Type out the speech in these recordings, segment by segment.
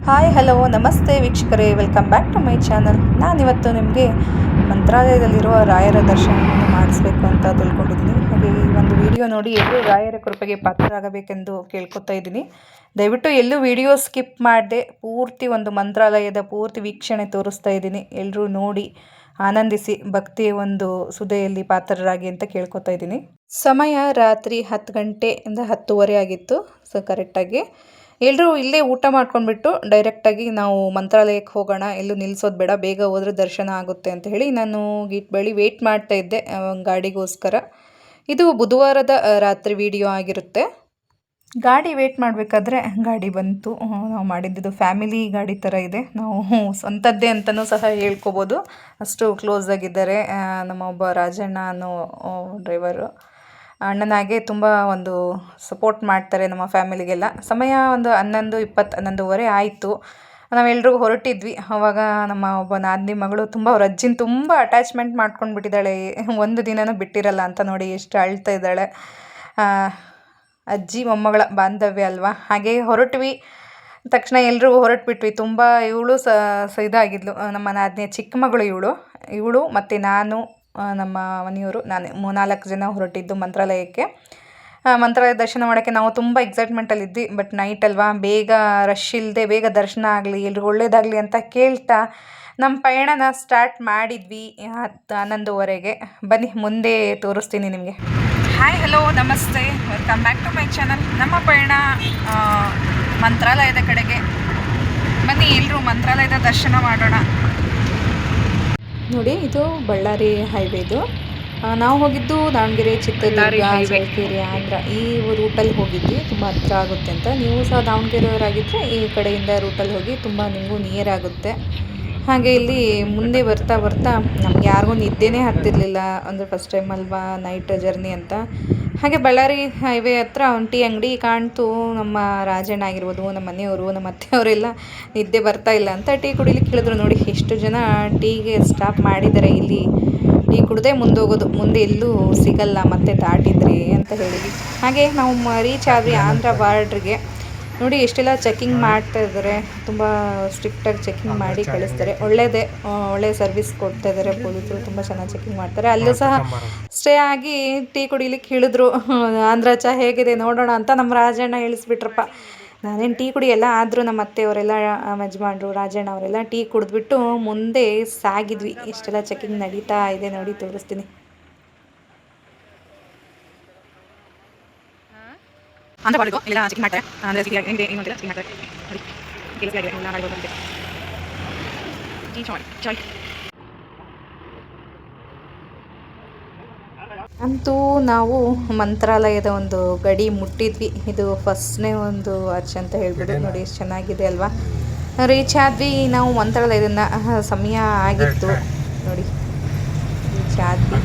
Hi hello ನಮಸ್ತೆ ವೀಕ್ಷಕರೇ, welcome back to my channel. ನಾನಿವತ್ತು ನಿಮಗೆ ಮಂತ್ರಾಲಯದಲ್ಲಿರುವ ರಾಯರ ದರ್ಶನವನ್ನು ಮಾಡಿಸ್ಬೇಕು ಅಂತ ತಿಳ್ಕೊಂಡಿದ್ದೀನಿ. ಹಾಗೆ ಈ ಒಂದು ವಿಡಿಯೋ ನೋಡಿ ಎಲ್ಲರೂ ರಾಯರ ಕೃಪೆಗೆ ಪಾತ್ರರಾಗಬೇಕೆಂದು ಕೇಳ್ಕೊತಾ ಇದ್ದೀನಿ. ದಯವಿಟ್ಟು ಎಲ್ಲೂ ವಿಡಿಯೋ ಸ್ಕಿಪ್ ಮಾಡದೆ ಪೂರ್ತಿ ಒಂದು ಮಂತ್ರಾಲಯದ ಪೂರ್ತಿ ವೀಕ್ಷಣೆ ತೋರಿಸ್ತಾ ಇದ್ದೀನಿ. ಎಲ್ಲರೂ ನೋಡಿ ಆನಂದಿಸಿ ಭಕ್ತಿಯ ಒಂದು ಸುದೆಯಲ್ಲಿ ಪಾತ್ರರಾಗಿ ಅಂತ ಕೇಳ್ಕೊತಾ ಇದ್ದೀನಿ. ಸಮಯ ರಾತ್ರಿ 10 ಗಂಟೆಯಿಂದ 10:30 ಆಗಿತ್ತು. ಸೊ ಕರೆಕ್ಟಾಗಿ ಎಲ್ಲರೂ ಇಲ್ಲೇ ಊಟ ಮಾಡ್ಕೊಂಡ್ಬಿಟ್ಟು ಡೈರೆಕ್ಟಾಗಿ ನಾವು ಮಂತ್ರಾಲಯಕ್ಕೆ ಹೋಗೋಣ, ಎಲ್ಲೂ ನಿಲ್ಲಿಸೋದು ಬೇಡ, ಬೇಗ ಹೋದರೆ ದರ್ಶನ ಆಗುತ್ತೆ ಅಂತ ಹೇಳಿ ನಾನು ಗೇಟ್ ಬಳಿ ವೆಯ್ಟ್ ಮಾಡ್ತಾ ಇದ್ದೆ ಗಾಡಿಗೋಸ್ಕರ. ಇದು ಬುಧವಾರದ ರಾತ್ರಿ ವಿಡಿಯೋ ಆಗಿರುತ್ತೆ. ಗಾಡಿ ವೆಯ್ಟ್ ಮಾಡಬೇಕಾದ್ರೆ ಗಾಡಿ ಬಂತು. ನಾವು ಮಾಡಿದ್ದು ಫ್ಯಾಮಿಲಿ ಗಾಡಿ ಥರ ಇದೆ, ನಾವು ಸ್ವಂತದ್ದೇ ಅಂತಲೂ ಸಹ ಹೇಳ್ಕೊಬೋದು, ಅಷ್ಟು ಕ್ಲೋಸ್ ಆಗಿದ್ದಾರೆ. ನಮ್ಮ ಒಬ್ಬ ರಾಜಣ್ಣ ಅನ್ನೋ ಡ್ರೈವರು ಅಣ್ಣನಾಗೆ ತುಂಬ ಒಂದು ಸಪೋರ್ಟ್ ಮಾಡ್ತಾರೆ ನಮ್ಮ ಫ್ಯಾಮಿಲಿಗೆಲ್ಲ. ಸಮಯ ಒಂದು 11:20 11:30 ಆಯಿತು. ನಾವೆಲ್ಲರಿಗೂ ಹೊರಟಿದ್ವಿ. ಆವಾಗ ನಮ್ಮ ಒಬ್ಬ ನಾದಿನಿ ಮಗಳು ಅವ್ರ ಅಜ್ಜಿನ ತುಂಬ ಅಟ್ಯಾಚ್ಮೆಂಟ್ ಮಾಡ್ಕೊಂಡು ಬಿಟ್ಟಿದ್ದಾಳೆ. ಒಂದು ದಿನನೂ ಬಿಟ್ಟಿರಲ್ಲ ಅಂತ ನೋಡಿ ಎಷ್ಟು ಅಳ್ತಾ ಇದ್ದಾಳೆ. ಅಜ್ಜಿ ಮೊಮ್ಮಗಳ ಬಾಂಧವ್ಯ ಅಲ್ವಾ. ಹಾಗೆ ಹೊರಟ್ವಿ. ತಕ್ಷಣ ಎಲ್ರಿಗೂ ಹೊರಟ್ಬಿಟ್ವಿ. ತುಂಬ ಇವಳು ಇದಾಗಿದ್ಲು, ನಮ್ಮ ನಾದಿನಿಯ ಚಿಕ್ಕ ಮಗಳು ಇವಳು ಮತ್ತು ನಾನು, ನಮ್ಮ ಮನೆಯವರು, ನಾನು 4 ಜನ ಹೊರಟಿದ್ದು ಮಂತ್ರಾಲಯಕ್ಕೆ. ಮಂತ್ರಾಲಯ ದರ್ಶನ ಮಾಡೋಕ್ಕೆ ನಾವು ತುಂಬ ಎಕ್ಸೈಟ್ಮೆಂಟಲ್ಲಿದ್ವಿ. ಬಟ್ ನೈಟ್ ಅಲ್ವಾ, ಬೇಗ ರಶ್ ಇಲ್ಲದೆ ಬೇಗ ದರ್ಶನ ಆಗಲಿ, ಎಲ್ರಿಗೂ ಒಳ್ಳೇದಾಗಲಿ ಅಂತ ಕೇಳ್ತಾ ನಮ್ಮ ಪಯಣನ ಸ್ಟಾರ್ಟ್ ಮಾಡಿದ್ವಿ 11:30ಗೆ. ಬನ್ನಿ ಮುಂದೆ ತೋರಿಸ್ತೀನಿ ನಿಮಗೆ. ಹಾಯ್ ಹಲೋ ನಮಸ್ತೆ, welcome back to my channel. ನಮ್ಮ ಪಯಣ ಮಂತ್ರಾಲಯದ ಕಡೆಗೆ. ಬನ್ನಿ ಎಲ್ಲರೂ ಮಂತ್ರಾಲಯದ ದರ್ಶನ ಮಾಡೋಣ. ನೋಡಿ, ಇದು ಬಳ್ಳಾರಿ ಹೈವೇದು. ನಾವು ಹೋಗಿದ್ದು ದಾವಣಗೆರೆ, ಚಿತ್ರದುರ್ಗ, ಚಳ್ಳಕೆರೆ, ಆಂಧ್ರ ಈ ರೂಟಲ್ಲಿ ಹೋಗಿದ್ವಿ. ತುಂಬ ಹತ್ತಿರ ಆಗುತ್ತೆ ಅಂತ. ನೀವು ಸಹ ದಾವಣಗೆರೆಯವರಾಗಿದ್ದರೆ ಈ ಕಡೆಯಿಂದ ರೂಟಲ್ಲಿ ಹೋಗಿ ತುಂಬ ನಿಮಗೂ ನಿಯರ್ ಆಗುತ್ತೆ. ಹಾಗೆ ಇಲ್ಲಿ ಮುಂದೆ ಬರ್ತಾ ಬರ್ತಾ ನಮ್ಗೆ ಯಾರಿಗೂ ನಿದ್ದೆನೇ ಹತ್ತಿರಲಿಲ್ಲ, ಅಂದರೆ ಫಸ್ಟ್ ಟೈಮ್ ಅಲ್ವಾ, ನೈಟ್ ಜರ್ನಿ ಅಂತ. ಹಾಗೆ ಬಳ್ಳಾರಿ ಹೈವೇ ಹತ್ರ ಒಂದು ಟೀ ಅಂಗಡಿ ಕಾಣ್ತು. ನಮ್ಮ ರಾಜಣ್ಣ ಆಗಿರ್ಬೋದು, ನಮ್ಮ ಮನೆಯವರು, ನಮ್ಮ ಅತ್ತೆಯವರೆಲ್ಲ ನಿದ್ದೆ ಬರ್ತಾ ಇಲ್ಲ ಅಂತ ಟೀ ಕುಡಿಲಿಕ್ಕೆ ಹೇಳಿದ್ರು. ನೋಡಿ ಎಷ್ಟು ಜನ ಟೀಗೆ ಸ್ಟಾಪ್ ಮಾಡಿದ್ದಾರೆ. ಇಲ್ಲಿ ಟೀ ಕುಡ್ದೇ ಮುಂದೆ ಹೋಗೋದು, ಮುಂದೆ ಎಲ್ಲೂ ಸಿಗಲ್ಲ ಮತ್ತೆ ದಾಟಿದ್ರಿ ಅಂತ ಹೇಳಿದ್ವಿ. ಹಾಗೆ ನಾವು ರೀಚ್ ಆದ್ವಿ ಆಂಧ್ರ ಬಾರ್ಡ್ರಿಗೆ. ನೋಡಿ ಎಷ್ಟೆಲ್ಲ ಚೆಕಿಂಗ್ ಮಾಡ್ತಾ ಇದ್ದಾರೆ, ತುಂಬ ಸ್ಟ್ರಿಕ್ಟಾಗಿ ಚೆಕಿಂಗ್ ಮಾಡಿ ಕಳಿಸ್ತಾರೆ. ಒಳ್ಳೆ ಸರ್ವಿಸ್ ಕೊಡ್ತಾ ಇದ್ದಾರೆ ಪೊಲೀಸರು, ತುಂಬ ಚೆನ್ನಾಗಿ ಚೆಕಿಂಗ್ ಮಾಡ್ತಾರೆ. ಅಲ್ಲೂ ಸಹ ಸ್ಟೇ ಆಗಿ ಟೀ ಕುಡಿಲಿಕ್ಕೆ ಹೇಳಿದ್ರು. ಆಂಧ್ರ ಚಹಾ ಹೇಗಿದೆ ನೋಡೋಣ ಅಂತ ನಮ್ಮ ರಾಜಣ್ಣ ಇಳಿಸ್ಬಿಟ್ರಪ್ಪ. ನಾನೇನು ಟೀ ಕುಡಿಯಲ್ಲ, ಆದರೂ ನಮ್ಮ ಅತ್ತೆಯವರೆಲ್ಲ, ಯಜಮಾನ್ರು, ರಾಜಣ್ಣ ಅವರೆಲ್ಲ ಟೀ ಕುಡಿದ್ಬಿಟ್ಟು ಮುಂದೆ ಸಾಗಿದ್ವಿ. ಎಷ್ಟೆಲ್ಲ ಚೆಕಿಂಗ್ ನಡೀತಾ ಇದೆ ನೋಡಿ, ತೋರಿಸ್ತೀನಿ. ಅಂತೂ ನಾವು ಮಂತ್ರಾಲಯದ ಒಂದು ಗಡಿ ಮುಟ್ಟಿದ್ವಿ. ಇದು ಫಸ್ಟ್ನೇ ಒಂದು ಆರ್ಚ್ ಅಂತ ಹೇಳ್ಬಿಟ್ಟು ನೋಡಿ ಎಷ್ಟು ಚೆನ್ನಾಗಿದೆ ಅಲ್ವಾ. ರೀಚ್ ಆದ್ವಿ ನಾವು ಮಂತ್ರಾಲಯದನ್ನ. ಸಮಯ ಆಗಿತ್ತು ನೋಡಿ, ರೀಚ್ ಆದ್ವಿ.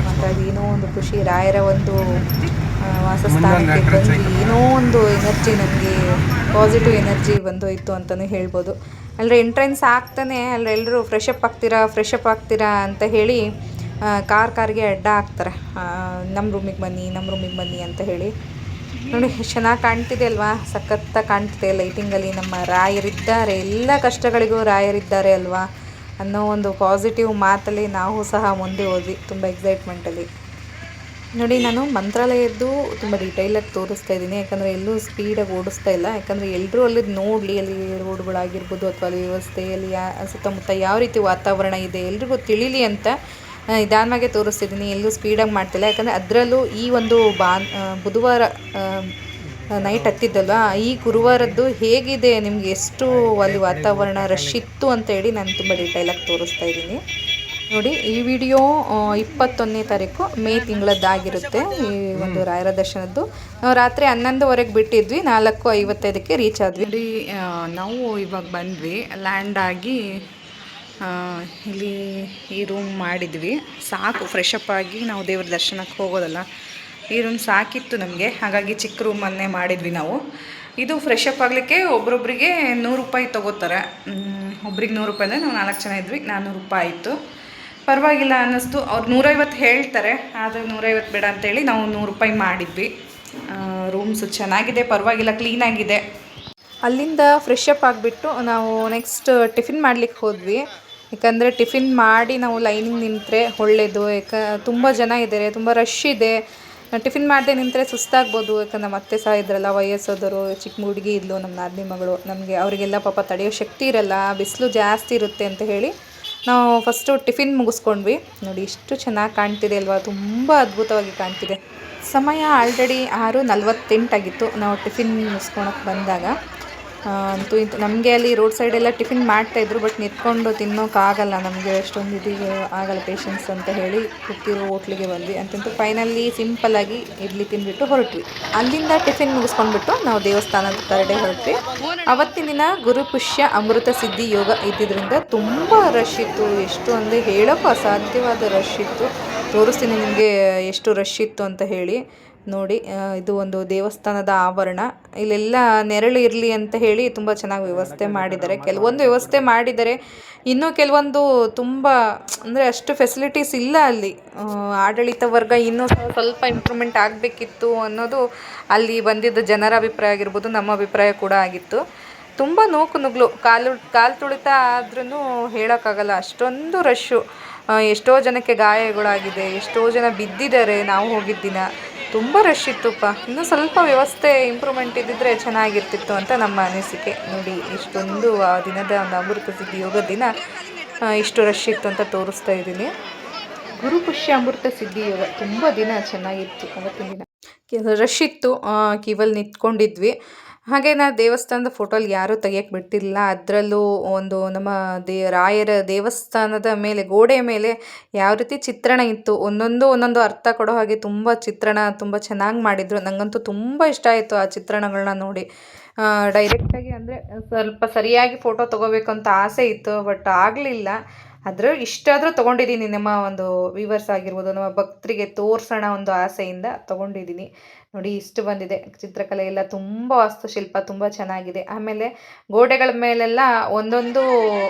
ಮಂತ್ರಾಲಯ ಏನೋ ಒಂದು ಖುಷಿ, ರಾಯರ ಒಂದು ವಾಸಸ್ಥಾನಕ್ಕೆ ಬಂದ್ವಿ. ಏನೋ ಒಂದು ಎನರ್ಜಿ, ನಮಗೆ ಪಾಸಿಟಿವ್ ಎನರ್ಜಿ ಬಂದೋಯ್ತು ಅಂತಲೇ ಹೇಳ್ಬೋದು. ಅಲ್ಲರೆ ಎಂಟ್ರೆನ್ಸ್ ಆಗ್ತಾನೆ ಎಲ್ಲರೂ ಫ್ರೆಶ್ ಅಪ್ ಆಗ್ತೀರಾ ಅಂತ ಹೇಳಿ ಕಾರ್ಗೆ ಅಡ್ಡ ಹಾಕ್ತಾರೆ. ನಮ್ಮ ರೂಮಿಗೆ ಬನ್ನಿ ಅಂತ ಹೇಳಿ. ನೋಡಿ ಎಷ್ಟು ಚೆನ್ನಾಗಿ ಕಾಣ್ತಿದೆ ಅಲ್ವಾ, ಸಖತ್ತಾಗಿ ಕಾಣ್ತಿದೆ ಲೈಟಿಂಗಲ್ಲಿ. ನಮ್ಮ ರಾಯರಿದ್ದಾರೆ, ಎಲ್ಲ ಕಷ್ಟಗಳಿಗೂ ರಾಯರಿದ್ದಾರೆ ಅಲ್ವಾ ಅನ್ನೋ ಒಂದು ಪಾಸಿಟಿವ್ ಮಾತಲ್ಲಿ ನಾವು ಸಹ ಮುಂದೆ ಹೋದ್ವಿ, ತುಂಬ ಎಕ್ಸೈಟ್ಮೆಂಟಲ್ಲಿ. ನೋಡಿ, ನಾನು ಮಂತ್ರಾಲಯದ್ದು ತುಂಬ ಡೀಟೇಲಾಗಿ ತೋರಿಸ್ತಾ ಇದ್ದೀನಿ, ಯಾಕಂದರೆ ಎಲ್ಲೂ ಸ್ಪೀಡಾಗಿ ಓಡಿಸ್ತಾ ಇಲ್ಲ. ಯಾಕಂದರೆ ಎಲ್ಲರೂ ಅಲ್ಲಿ ನೋಡಲಿ, ಅಲ್ಲಿ ರೋಡ್ಗಳಾಗಿರ್ಬೋದು ಅಥವಾ ಅಲ್ಲಿ ವ್ಯವಸ್ಥೆಯಲ್ಲಿ ಸುತ್ತಮುತ್ತ ಯಾವ ರೀತಿ ವಾತಾವರಣ ಇದೆ ಎಲ್ರಿಗೂ ತಿಳಿಲಿ ಅಂತ ನಿಧಾನವಾಗೇ ತೋರಿಸ್ತಿದ್ದೀನಿ. ಎಲ್ಲೂ ಸ್ಪೀಡಾಗಿ ಮಾಡ್ತಿಲ್ಲ. ಯಾಕಂದರೆ ಅದರಲ್ಲೂ ಈ ಒಂದು ಬುಧವಾರ ನೈಟ್ ಹತ್ತಿದ್ದಲ್ವ, ಈ ಗುರುವಾರದ್ದು ಹೇಗಿದೆ, ನಿಮಗೆ ಎಷ್ಟು ಅಲ್ಲಿ ವಾತಾವರಣ ರಶ್ ಇತ್ತು ಅಂತ ಹೇಳಿ ನಾನು ತುಂಬ ಡೀಟೇಲಾಗಿ ತೋರಿಸ್ತಾ ಇದ್ದೀನಿ. ನೋಡಿ, ಈ ವಿಡಿಯೋ 21ನೇ ತಾರೀಕು ಮೇ ತಿಂಗಳದ್ದಾಗಿರುತ್ತೆ. ಈ ಒಂದು ರಾಯರ ದರ್ಶನದ್ದು ನಾವು ರಾತ್ರಿ 11:30ಗೆ ಬಿಟ್ಟಿದ್ವಿ, 4:55ಕ್ಕೆ ರೀಚ್ ಆದ್ವಿ. ನೋಡಿ, ನಾವು ಇವಾಗ ಬಂದ್ವಿ, ಲ್ಯಾಂಡ್ ಆಗಿ ಇಲ್ಲಿ ಈ ರೂಮ್ ಮಾಡಿದ್ವಿ. ಸಾಕು, ಫ್ರೆಶ್ ಅಪ್ ಆಗಿ ನಾವು ದೇವ್ರ ದರ್ಶನಕ್ಕೆ ಹೋಗೋದಲ್ಲ, ಈ ರೂಮ್ ಸಾಕಿತ್ತು ನಮಗೆ. ಹಾಗಾಗಿ ಚಿಕ್ಕ ರೂಮನ್ನೇ ಮಾಡಿದ್ವಿ ನಾವು. ಇದು ಫ್ರೆಶ್ ಅಪ್ ಆಗಲಿಕ್ಕೆ ಒಬ್ರೊಬ್ರಿಗೆ 100 ರೂಪಾಯಿ ತೊಗೋತಾರೆ. ಒಬ್ರಿಗೆ 100 ರೂಪಾಯಿ ಅಂದರೆ ನಾವು 4 ಜನ ಇದ್ವಿ, 400 ರೂಪಾಯಿ ಆಯಿತು. ಪರವಾಗಿಲ್ಲ ಅನ್ನಿಸ್ತು. ಅವ್ರು 150 ಹೇಳ್ತಾರೆ, ಆದರೆ 150 ಬೇಡ ಅಂತೇಳಿ ನಾವು 100 ರೂಪಾಯಿ ಮಾಡಿದ್ವಿ. ರೂಮ್ಸು ಚೆನ್ನಾಗಿದೆ, ಪರವಾಗಿಲ್ಲ, ಕ್ಲೀನಾಗಿದೆ. ಅಲ್ಲಿಂದ ಫ್ರೆಶ್ ಅಪ್ ಆಗಿಬಿಟ್ಟು ನಾವು ನೆಕ್ಸ್ಟ್ ಟಿಫಿನ್ ಮಾಡ್ಲಿಕ್ಕೆ ಹೋದ್ವಿ. ಯಾಕಂದರೆ ಟಿಫಿನ್ ಮಾಡಿ ನಾವು ಲೈನಿಗೆ ನಿಂತರೆ ಒಳ್ಳೆಯದು. ತುಂಬ ಜನ ಇದ್ದಾರೆ, ತುಂಬ ರಶ್ ಇದೆ. ಟಿಫಿನ್ ಮಾಡದೆ ನಿಂತರೆ ಸುಸ್ತಾಗ್ಬೋದು. ಯಾಕಂದ್ರೆ ಮತ್ತೆ ಸಹ ಇದ್ರಲ್ಲ ವಯಸ್ಸಾದವರು, ಚಿಕ್ಕ ಹುಡುಗಿ ಇದ್ಲು ನಮ್ಮ ನಾದಿನಿ ಮಗಳು, ನಮಗೆ ಅವರಿಗೆಲ್ಲ ಪಾಪ ತಡೆಯೋ ಶಕ್ತಿ ಇರಲ್ಲ, ಬಿಸಿಲು ಜಾಸ್ತಿ ಇರುತ್ತೆ ಅಂತ ಹೇಳಿ ನಾವು ಫಸ್ಟು ಟಿಫಿನ್ ಮುಗಿಸ್ಕೊಂಡ್ವಿ. ನೋಡಿ ಎಷ್ಟು ಚೆನ್ನಾಗಿ ಕಾಣ್ತಿದೆ ಅಲ್ವಾ, ತುಂಬ ಅದ್ಭುತವಾಗಿ ಕಾಣ್ತಿದೆ. ಸಮಯ ಆಲ್ರೆಡಿ 6:48 ಆಗಿತ್ತು ನಾವು ಟಿಫಿನ್ ಮುಗಿಸ್ಕೊಳಕ್ಕೆ ಬಂದಾಗ. ಅಂತೂ ಇಂತು ನಮಗೆ ಅಲ್ಲಿ ರೋಡ್ ಸೈಡೆಲ್ಲ ಟಿಫಿನ್ ಮಾಡ್ತಾಯಿದ್ರು, ಬಟ್ ನಿಂತ್ಕೊಂಡು ತಿನ್ನೋಕ್ಕಾಗಲ್ಲ, ನಮಗೆ ಅಷ್ಟೊಂದು ಇದೀಗ ಆಗಲ್ಲ ಪೇಷನ್ಸ್ ಅಂತ ಹೇಳಿ ಕೂತಿರೋ ಹೋಟ್ಲಿಗೆ ಬಂದ್ವಿ. ಅಂತಂತೂ ಫೈನಲಿ ಸಿಂಪಲ್ಲಾಗಿ ಇಡ್ಲಿ ತಿಂದುಬಿಟ್ಟು ಹೊರಟ್ವಿ. ಅಲ್ಲಿಂದ ಟಿಫಿನ್ ಮುಗಿಸ್ಕೊಂಡ್ಬಿಟ್ಟು ನಾವು ದೇವಸ್ಥಾನದ ಕರಡೆ ಹೊರಟ್ವಿ. ಅವತ್ತಿನ ದಿನ ಗುರುಪುಷ್ಯ ಅಮೃತ ಸಿದ್ಧಿ ಯೋಗ ಇದ್ದಿದ್ದರಿಂದ ತುಂಬ ರಶ್ ಇತ್ತು. ಎಷ್ಟು ಅಂದರೆ ಹೇಳೋಕ್ಕೂ ಅಸಾಧ್ಯವಾದ ರಶ್ ಇತ್ತು. ತೋರಿಸ್ತೀನಿ ನಿಮಗೆ ಎಷ್ಟು ರಶ್ ಇತ್ತು ಅಂತ ಹೇಳಿ. ನೋಡಿ, ಇದು ಒಂದು ದೇವಸ್ಥಾನದ ಆವರಣ. ಇಲ್ಲೆಲ್ಲ ನೆರಳು ಇರಲಿ ಅಂತ ಹೇಳಿ ತುಂಬ ಚೆನ್ನಾಗಿ ವ್ಯವಸ್ಥೆ ಮಾಡಿದ್ದಾರೆ. ಕೆಲವೊಂದು ವ್ಯವಸ್ಥೆ ಮಾಡಿದ್ದಾರೆ, ಇನ್ನೂ ಕೆಲವೊಂದು ತುಂಬ ಅಂದರೆ ಅಷ್ಟು ಫೆಸಿಲಿಟೀಸ್ ಇಲ್ಲ ಅಲ್ಲಿ. ಆಡಳಿತ ವರ್ಗ ಇನ್ನೂ ಸ್ವಲ್ಪ ಇಂಪ್ರೂವ್ಮೆಂಟ್ ಆಗಬೇಕಿತ್ತು ಅನ್ನೋದು ಅಲ್ಲಿ ಬಂದಿದ್ದ ಜನರ ಅಭಿಪ್ರಾಯ ಆಗಿರ್ಬೋದು, ನಮ್ಮ ಅಭಿಪ್ರಾಯ ಕೂಡ ಆಗಿತ್ತು. ತುಂಬ ನೂಕು ನುಗ್ಲು, ಕಾಲು ತುಳಿತ ಆದ್ರೂ ಹೇಳೋಕ್ಕಾಗಲ್ಲ, ಅಷ್ಟೊಂದು ರಶ್ಶು. ಎಷ್ಟೋ ಜನಕ್ಕೆ ಗಾಯಗಳಾಗಿದೆ, ಎಷ್ಟೋ ಜನ ಬಿದ್ದಿದ್ದಾರೆ ನಾವು ಹೋಗಿದ್ದ ದಿನ. ತುಂಬ ರಶ್ ಇತ್ತುಪ್ಪ. ಇನ್ನೂ ಸ್ವಲ್ಪ ವ್ಯವಸ್ಥೆ ಇಂಪ್ರೂವ್ಮೆಂಟ್ ಇದ್ದಿದ್ರೆ ಚೆನ್ನಾಗಿರ್ತಿತ್ತು ಅಂತ ನಮ್ಮ ಅನಿಸಿಕೆ. ನೋಡಿ ಇಷ್ಟೊಂದು ಆ ದಿನದ ಒಂದು ಅಮೃತ ಸಿದ್ಧಿ ಯೋಗ ದಿನ ಇಷ್ಟು ರಶ್ ಇತ್ತು ಅಂತ ತೋರಿಸ್ತಾ ಇದ್ದೀನಿ. ಗುರುಪುಷ್ಯ ಅಮೃತ ಸಿದ್ಧಿ ಯೋಗ ತುಂಬ ದಿನ ಚೆನ್ನಾಗಿತ್ತು. ಅವತ್ತಿನ ದಿನ ರಶ್ ಇತ್ತು, ಕ್ಯೂವಲ್ಲಿ ನಿಂತ್ಕೊಂಡಿದ್ವಿ. ಹಾಗೆ ನಾವು ದೇವಸ್ಥಾನದ ಫೋಟೋಲ್ಲಿ ಯಾರೂ ತೆಗಿಯಕ್ಕೆ ಬಿಟ್ಟಿಲ್ಲ. ಅದರಲ್ಲೂ ಒಂದು ನಮ್ಮ ರಾಯರ ದೇವಸ್ಥಾನದ ಮೇಲೆ ಗೋಡೆಯ ಮೇಲೆ ಯಾವ ರೀತಿ ಚಿತ್ರಣ ಇತ್ತು, ಒಂದೊಂದು ಅರ್ಥ ಕೊಡೋ ಹಾಗೆ ತುಂಬ ಚಿತ್ರಣ ತುಂಬ ಚೆನ್ನಾಗಿ ಮಾಡಿದರು. ನನಗಂತೂ ತುಂಬ ಇಷ್ಟ ಆಯಿತು ಆ ಚಿತ್ರಣಗಳನ್ನ ನೋಡಿ. ಡೈರೆಕ್ಟಾಗಿ ಅಂದರೆ ಸ್ವಲ್ಪ ಸರಿಯಾಗಿ ಫೋಟೋ ತೊಗೋಬೇಕಂತ ಆಸೆ ಇತ್ತು, ಬಟ್ ಆಗಲಿಲ್ಲ. ಆದರೂ ಇಷ್ಟಾದರೂ ತೊಗೊಂಡಿದ್ದೀನಿ, ನಮ್ಮ ಒಂದು ವ್ಯೂವರ್ಸ್ ಆಗಿರ್ಬೋದು, ನಮ್ಮ ಭಕ್ತರಿಗೆ ತೋರಿಸೋಣ ಒಂದು ಆಸೆಯಿಂದ ತೊಗೊಂಡಿದ್ದೀನಿ. ನೋಡಿ ಇಷ್ಟು ಬಂದಿದೆ. ಚಿತ್ರಕಲೆ ಎಲ್ಲ ತುಂಬ ವಾಸ್ತುಶಿಲ್ಪ ತುಂಬ ಚೆನ್ನಾಗಿದೆ. ಆಮೇಲೆ ಗೋಡೆಗಳ ಮೇಲೆಲ್ಲ ಒಂದೊಂದು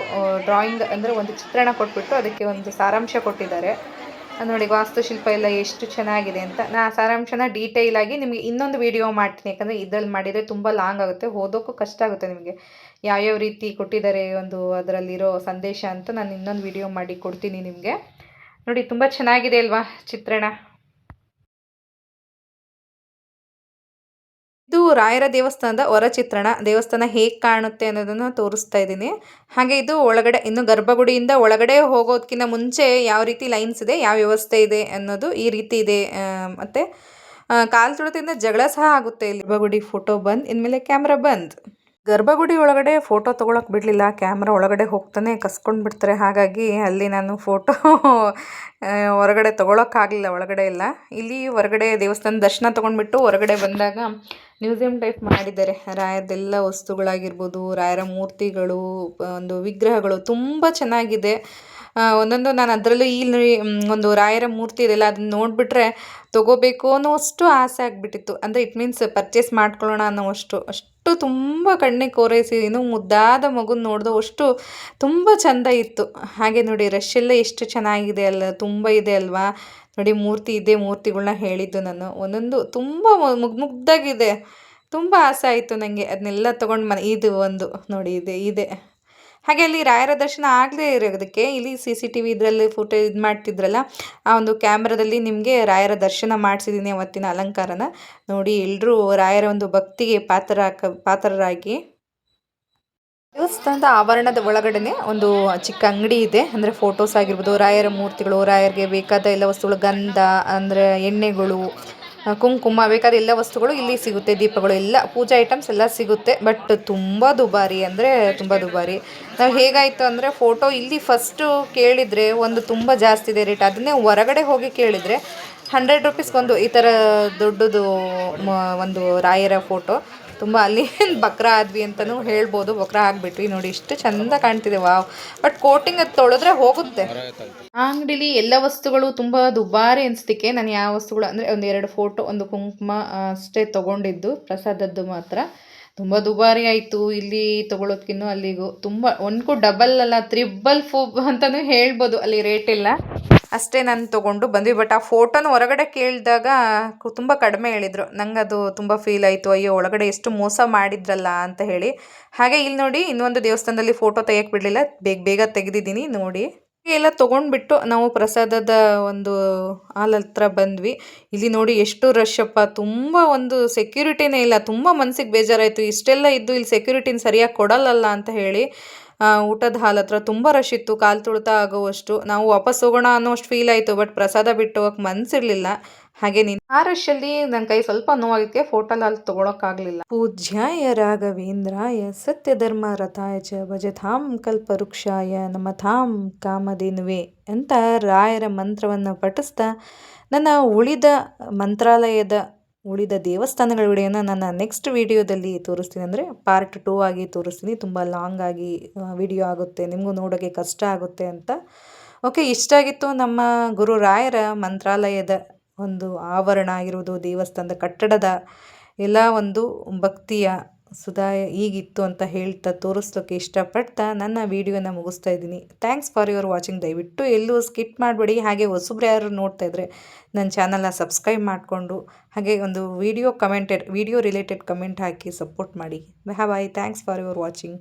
ಡ್ರಾಯಿಂಗ್ ಅಂದರೆ ಒಂದು ಚಿತ್ರಣ ಕೊಟ್ಬಿಟ್ಟು ಅದಕ್ಕೆ ಒಂದು ಸಾರಾಂಶ ಕೊಟ್ಟಿದ್ದಾರೆ. ನೋಡಿ ವಾಸ್ತುಶಿಲ್ಪ ಎಲ್ಲ ಎಷ್ಟು ಚೆನ್ನಾಗಿದೆ ಅಂತ. ನಾನು ಸಾರಾಂಶನ ಡೀಟೇಲಾಗಿ ನಿಮಗೆ ಇನ್ನೊಂದು ವಿಡಿಯೋ ಮಾಡ್ತೀನಿ, ಯಾಕಂದರೆ ಇದರಲ್ಲಿ ಮಾಡಿದರೆ ತುಂಬ ಲಾಂಗ್ ಆಗುತ್ತೆ, ಓದೋಕ್ಕೂ ಕಷ್ಟ ಆಗುತ್ತೆ ನಿಮಗೆ. ಯಾವ್ಯಾವ ರೀತಿ ಕೊಟ್ಟಿದ್ದಾರೆ ಒಂದು ಅದರಲ್ಲಿರೋ ಸಂದೇಶ ಅಂತ ನಾನು ಇನ್ನೊಂದು ವಿಡಿಯೋ ಮಾಡಿ ಕೊಡ್ತೀನಿ ನಿಮಗೆ. ನೋಡಿ ತುಂಬ ಚೆನ್ನಾಗಿದೆ ಅಲ್ವಾ ಚಿತ್ರಣ. ಇದು ರಾಯರ ದೇವಸ್ಥಾನದ ಹೊರ ಚಿತ್ರಣ. ದೇವಸ್ಥಾನ ಹೇಗೆ ಕಾಣುತ್ತೆ ಅನ್ನೋದನ್ನು ತೋರಿಸ್ತಾ ಇದ್ದೀನಿ. ಹಾಗೆ ಇದು ಒಳಗಡೆ, ಇನ್ನು ಗರ್ಭಗುಡಿಯಿಂದ ಒಳಗಡೆ ಹೋಗೋದಕ್ಕಿಂತ ಮುಂಚೆ ಯಾವ ರೀತಿ ಲೈನ್ಸ್ ಇದೆ, ಯಾವ ವ್ಯವಸ್ಥೆ ಇದೆ ಅನ್ನೋದು ಈ ರೀತಿ ಇದೆ. ಮತ್ತು ಕಾಲು ತುಳಿತದಿಂದ ಜಗಳ ಸಹ ಆಗುತ್ತೆ ಇಲ್ಲಿ. ಗರ್ಭಗುಡಿ ಫೋಟೋ ಬಂದ್, ಇನ್ಮೇಲೆ ಕ್ಯಾಮ್ರಾ ಬಂದ್. ಗರ್ಭಗುಡಿ ಒಳಗಡೆ ಫೋಟೋ ತೊಗೊಳಕ್ಕೆ ಬಿಡಲಿಲ್ಲ, ಕ್ಯಾಮ್ರಾ ಒಳಗಡೆ ಹೋಗ್ತಾನೆ ಕಸ್ಕೊಂಡು ಬಿಡ್ತಾರೆ. ಹಾಗಾಗಿ ಅಲ್ಲಿ ನಾನು ಫೋಟೋ ಹೊರಗಡೆ ತೊಗೊಳಕ್ಕಾಗಲಿಲ್ಲ ಒಳಗಡೆ ಎಲ್ಲ. ಇಲ್ಲಿ ಹೊರಗಡೆ ದೇವಸ್ಥಾನ ದರ್ಶನ ತೊಗೊಂಡ್ಬಿಟ್ಟು ಹೊರಗಡೆ ಬಂದಾಗ ಮ್ಯೂಸಿಯಂ ಟೈಪ್ ಮಾಡಿದ್ದಾರೆ. ರಾಯರದೆಲ್ಲ ವಸ್ತುಗಳಾಗಿರ್ಬೋದು, ರಾಯರ ಮೂರ್ತಿಗಳು, ಒಂದು ವಿಗ್ರಹಗಳು ತುಂಬ ಚೆನ್ನಾಗಿದೆ. ಒಂದೊಂದು ನಾನು ಅದರಲ್ಲೂ ಇಲ್ಲಿ ಒಂದು ರಾಯರ ಮೂರ್ತಿ ಇದೆಯಲ್ಲ, ಅದನ್ನ ನೋಡಿಬಿಟ್ರೆ ತೊಗೋಬೇಕು ಅನ್ನೋಷ್ಟು ಆಸೆ ಆಗಿಬಿಟ್ಟಿತ್ತು. ಅಂದರೆ ಇಟ್ ಮೀನ್ಸ್ ಪರ್ಚೇಸ್ ಮಾಡ್ಕೊಳ್ಳೋಣ ಅಷ್ಟು ತುಂಬ ಕಣ್ಣಿಗೆ ಕೋರೈಸಿ, ಇನ್ನೂ ಮುದ್ದಾದ ಮಗುನ ನೋಡಿದವಷ್ಟು ತುಂಬ ಚೆಂದ ಇತ್ತು. ಹಾಗೆ ನೋಡಿ ರಶ್ ಎಲ್ಲ ಎಷ್ಟು ಚೆನ್ನಾಗಿದೆ ಅಲ್ಲ, ತುಂಬ ಇದೆ ಅಲ್ವಾ. ನೋಡಿ ಇದೇ ಮೂರ್ತಿಗಳನ್ನ ಹೇಳಿದ್ದು ನಾನು. ಒಂದೊಂದು ತುಂಬ ಮುದ್ದಾಗಿದೆ, ತುಂಬ ಆಸೆ ಆಯಿತು ನನಗೆ. ಅದನ್ನೆಲ್ಲ ತೊಗೊಂಡು ಇದು ಒಂದು ನೋಡಿ ಇದೆ. ಹಾಗೆ ಅಲ್ಲಿ ರಾಯರ ದರ್ಶನ ಆಗದೇ ಇರೋದಕ್ಕೆ ಇಲ್ಲಿ CCTV ಇದರಲ್ಲಿ ಫೋಟೋ ಇದು ಮಾಡ್ತಿದ್ರಲ್ಲ, ಆ ಒಂದು ಕ್ಯಾಮ್ರಾದಲ್ಲಿ ನಿಮಗೆ ರಾಯರ ದರ್ಶನ ಮಾಡಿಸಿದ್ದೀನಿ ಅವತ್ತಿನ ಅಲಂಕಾರನ. ನೋಡಿ ಎಲ್ಲರೂ ರಾಯರ ಒಂದು ಭಕ್ತಿಗೆ ಪಾತ್ರರಾಗಿ. ದೇವಸ್ಥಾನದ ಆವರಣದ ಒಳಗಡೆ ಒಂದು ಚಿಕ್ಕ ಅಂಗಡಿ ಇದೆ. ಅಂದರೆ ಫೋಟೋಸ್ ಆಗಿರ್ಬೋದು, ರಾಯರ ಮೂರ್ತಿಗಳು, ರಾಯರಿಗೆ ಬೇಕಾದ ಎಲ್ಲ ವಸ್ತುಗಳು, ಗಂಧ ಅಂದರೆ ಎಣ್ಣೆಗಳು, ಕುಂಕುಮ, ಬೇಕಾದ ಎಲ್ಲ ವಸ್ತುಗಳು ಇಲ್ಲಿ ಸಿಗುತ್ತೆ. ದೀಪಗಳು ಎಲ್ಲ, ಪೂಜಾ ಐಟಮ್ಸ್ ಎಲ್ಲ ಸಿಗುತ್ತೆ. ಬಟ್ ತುಂಬ ದುಬಾರಿ ಅಂದರೆ ತುಂಬ ದುಬಾರಿ. ನಾವು ಹೇಗಾಯಿತು ಅಂದರೆ ಫೋಟೋ ಇಲ್ಲಿ ಫಸ್ಟು ಕೇಳಿದರೆ ಒಂದು ತುಂಬ ಜಾಸ್ತಿ ಇದೆ ರೇಟ್. ಅದನ್ನೇ ಹೊರಗಡೆ ಹೋಗಿ ಕೇಳಿದರೆ 100 ರೂಪೀಸ್ಗೊಂದು ಈ ಥರ ದೊಡ್ಡದು ಒಂದು ರಾಯರ ಫೋಟೋ. ತುಂಬ ಅಲ್ಲಿ ಬಕ್ರ ಆದ್ವಿ ಅಂತಲೂ ಹೇಳ್ಬೋದು. ಬಕ್ರ ಆಗಿಬಿಟ್ವಿ. ನೋಡಿ ಇಷ್ಟು ಚೆಂದ ಕಾಣ್ತಿದೆ, ವಾವ್. ಬಟ್ ಕೋಟಿಂಗ್ ಅದು ತೊಳೆದ್ರೆ ಹೋಗುತ್ತೆ. ಆ ಅಂಗಡಿಲಿ ಎಲ್ಲ ವಸ್ತುಗಳು ತುಂಬ ದುಬಾರಿ ಅನಿಸ್ತಿಕ್ಕೆ ನಾನು ಯಾವ ವಸ್ತುಗಳು ಅಂದರೆ 1-2 ಫೋಟೋ, ಒಂದು ಕುಂಕುಮ ಅಷ್ಟೇ ತೊಗೊಂಡಿದ್ದು, ಪ್ರಸಾದದ್ದು ಮಾತ್ರ. ತುಂಬ ದುಬಾರಿ ಆಯಿತು ಇಲ್ಲಿ ತೊಗೊಳೋದಕ್ಕಿನ್ನೂ ಅಲ್ಲಿಗೂ. ತುಂಬ ಒಂದ್ಕು ಡಬಲ್ ಅಲ್ಲ, ತ್ರಿಬಲ್ ಅಂತಲೂ ಹೇಳ್ಬೋದು ಅಲ್ಲಿ ರೇಟ್ ಎಲ್ಲ. ಅಷ್ಟೇ ನಾನು ತೊಗೊಂಡು ಬಂದ್ವಿ. ಬಟ್ ಆ ಫೋಟೋನ ಹೊರಗಡೆ ಕೇಳಿದಾಗ ತುಂಬ ಕಡಿಮೆ ಹೇಳಿದರು. ನಂಗೆ ಅದು ತುಂಬ ಫೀಲ್ ಆಯಿತು, ಅಯ್ಯೋ ಒಳಗಡೆ ಎಷ್ಟು ಮೋಸ ಮಾಡಿದ್ರಲ್ಲ ಅಂತ ಹೇಳಿ. ಹಾಗೆ ಇಲ್ಲಿ ನೋಡಿ ಇನ್ನೊಂದು ದೇವಸ್ಥಾನದಲ್ಲಿ ಫೋಟೋ ತೆಗಿಯಕ್ಕೆ ಬಿಡಲಿಲ್ಲ, ಬೇಗ ತೆಗೆದಿದ್ದೀನಿ ನೋಡಿ. ಎಲ್ಲ ತೊಗೊಂಡ್ಬಿಟ್ಟು ನಾವು ಪ್ರಸಾದದ ಒಂದು ಹಾಲ್ ಹತ್ರ ಬಂದ್ವಿ. ಇಲ್ಲಿ ನೋಡಿ ಎಷ್ಟು ರಶ್ ಅಪ್ಪ, ತುಂಬ ಒಂದು ಸೆಕ್ಯೂರಿಟಿನೇ ಇಲ್ಲ. ತುಂಬ ಮನಸ್ಸಿಗೆ ಬೇಜಾರಾಯಿತು, ಇಷ್ಟೆಲ್ಲ ಇದ್ದು ಇಲ್ಲಿ ಸೆಕ್ಯೂರಿಟಿನ ಸರಿಯಾಗಿ ಕೊಡಲ್ಲಲ್ಲ ಅಂತ ಹೇಳಿ. ಊಟದ ಹಾಲ್ ಹತ್ರ ತುಂಬ ರಶ್ ಇತ್ತು, ಕಾಲು ತುಳಿತ ಆಗೋವಷ್ಟು. ನಾವು ವಾಪಸ್ ಹೋಗೋಣ ಅನ್ನೋಷ್ಟು ಫೀಲ್ ಆಯಿತು, ಬಟ್ ಪ್ರಸಾದ ಬಿಟ್ಟು ಹೋಗಕ್ಕೆ ಮನಸ್ಸಿರಲಿಲ್ಲ. ಹಾಗೆ ಆ ರಶಲ್ಲಿ ನನ್ನ ಕೈ ಸ್ವಲ್ಪ ನೋವಾಗಿದ್ದಕ್ಕೆ ಫೋಟೋ ಅಲ್ಲಿ ತೊಗೊಳಕ್ಕಾಗಲಿಲ್ಲ. ಪೂಜ್ಯಾಯ ರಾಘವೇಂದ್ರಾಯ ಸತ್ಯಧರ್ಮ ರಥಾಯ ಚ ಭಜತಾಂ ಕಲ್ಪವೃಕ್ಷಾಯ ನಮತಾಂ ಕಾಮಧೇನುವೆ ಅಂತ ರಾಯರ ಮಂತ್ರವನ್ನು ಪಠಿಸ್ತಾ ನನ್ನ ಉಳಿದ ಮಂತ್ರಾಲಯದ ಉಳಿದ ದೇವಸ್ಥಾನಗಳ ವಿಡಿಯೋನ ನನ್ನ ನೆಕ್ಸ್ಟ್ ವಿಡಿಯೋದಲ್ಲಿ ತೋರಿಸ್ತೀನಿ. ಅಂದರೆ ಪಾರ್ಟ್ 2 ಆಗಿ ತೋರಿಸ್ತೀನಿ. ತುಂಬ ಲಾಂಗ್ ಆಗಿ ವಿಡಿಯೋ ಆಗುತ್ತೆ, ನಿಮಗೂ ನೋಡೋಕ್ಕೆ ಕಷ್ಟ ಆಗುತ್ತೆ ಅಂತ. ಓಕೆ, ಇಷ್ಟ ಆಗಿತ್ತು ನಮ್ಮ ಗುರು ರಾಯರ ಮಂತ್ರಾಲಯದ ಒಂದು ಆವರಣ ಆಗಿರೋದು, ದೇವಸ್ಥಾನದ ಕಟ್ಟಡದ ಎಲ್ಲ ಒಂದು ಭಕ್ತಿಯ ಸುಧಾಯ ಹೀಗಿತ್ತು ಅಂತ ಹೇಳ್ತಾ ತೋರಿಸೋಕ್ಕೆ ಇಷ್ಟಪಡ್ತಾ ನನ್ನ ವಿಡಿಯೋನ ಮುಗಿಸ್ತಾ ಇದ್ದೀನಿ. Thanks for your watching. ದಯವಿಟ್ಟು ಎಲ್ಲೂ ಸ್ಕಿಪ್ ಮಾಡಬೇಡಿ. ಹಾಗೆ ಹೊಸಬ್ರು ಯಾರು ನೋಡ್ತಾ ಇದ್ದರೆ ನನ್ನ ಚಾನಲ್ನ ಸಬ್ಸ್ಕ್ರೈಬ್ ಮಾಡಿಕೊಂಡು ಹಾಗೆ ಒಂದು ವಿಡಿಯೋ ರಿಲೇಟೆಡ್ ಕಮೆಂಟ್ ಹಾಕಿ ಸಪೋರ್ಟ್ ಮಾಡಿ. Bye. Thanks for your watching.